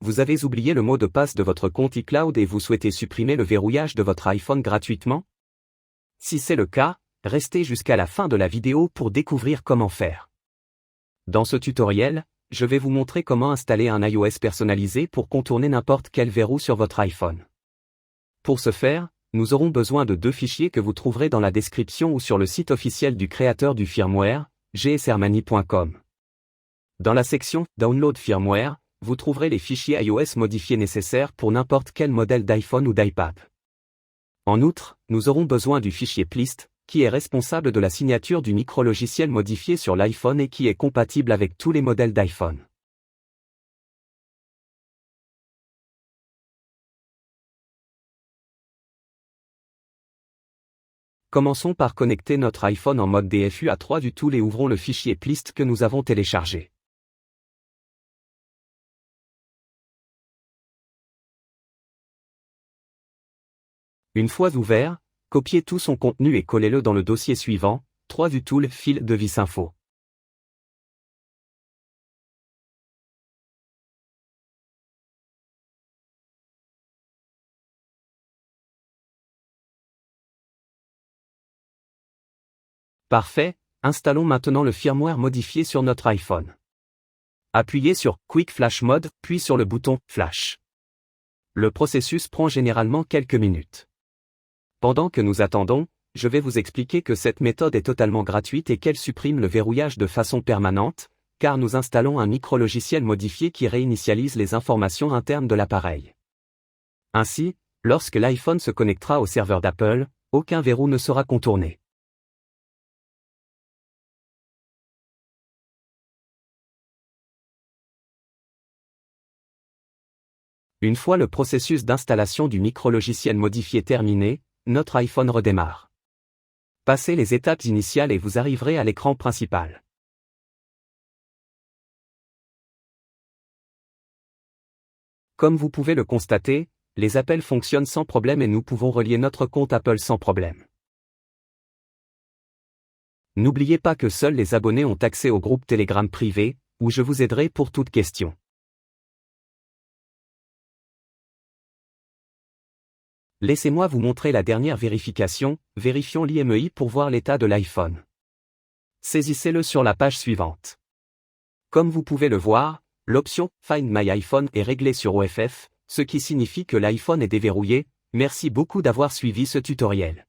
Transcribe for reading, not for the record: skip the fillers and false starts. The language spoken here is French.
Vous avez oublié le mot de passe de votre compte iCloud et vous souhaitez supprimer le verrouillage de votre iPhone gratuitement? Si c'est le cas, restez jusqu'à la fin de la vidéo pour découvrir comment faire. Dans ce tutoriel, je vais vous montrer comment installer un iOS personnalisé pour contourner n'importe quel verrou sur votre iPhone. Pour ce faire, nous aurons besoin de deux fichiers que vous trouverez dans la description ou sur le site officiel du créateur du firmware, gsrmani.com. Dans la section « Download firmware », vous trouverez les fichiers iOS modifiés nécessaires pour n'importe quel modèle d'iPhone ou d'iPad. En outre, nous aurons besoin du fichier plist, qui est responsable de la signature du micrologiciel modifié sur l'iPhone et qui est compatible avec tous les modèles d'iPhone. Commençons par connecter notre iPhone en mode DFU à 3 du tool et ouvrons le fichier plist que nous avons téléchargé. Une fois ouvert, copiez tout son contenu et collez-le dans le dossier suivant, 3 du tool fil de vis info. Parfait, installons maintenant le firmware modifié sur notre iPhone. Appuyez sur Quick Flash Mode, puis sur le bouton Flash. Le processus prend généralement quelques minutes. Pendant que nous attendons, je vais vous expliquer que cette méthode est totalement gratuite et qu'elle supprime le verrouillage de façon permanente, car nous installons un micrologiciel modifié qui réinitialise les informations internes de l'appareil. Ainsi, lorsque l'iPhone se connectera au serveur d'Apple, aucun verrou ne sera contourné. Une fois le processus d'installation du micrologiciel modifié terminé, notre iPhone redémarre. Passez les étapes initiales et vous arriverez à l'écran principal. Comme vous pouvez le constater, les appels fonctionnent sans problème et nous pouvons relier notre compte Apple sans problème. N'oubliez pas que seuls les abonnés ont accès au groupe Telegram privé, où je vous aiderai pour toute question. Laissez-moi vous montrer la dernière vérification, vérifions l'IMEI pour voir l'état de l'iPhone. Saisissez-le sur la page suivante. Comme vous pouvez le voir, l'option « Find My iPhone » est réglée sur OFF, ce qui signifie que l'iPhone est déverrouillé. Merci beaucoup d'avoir suivi ce tutoriel.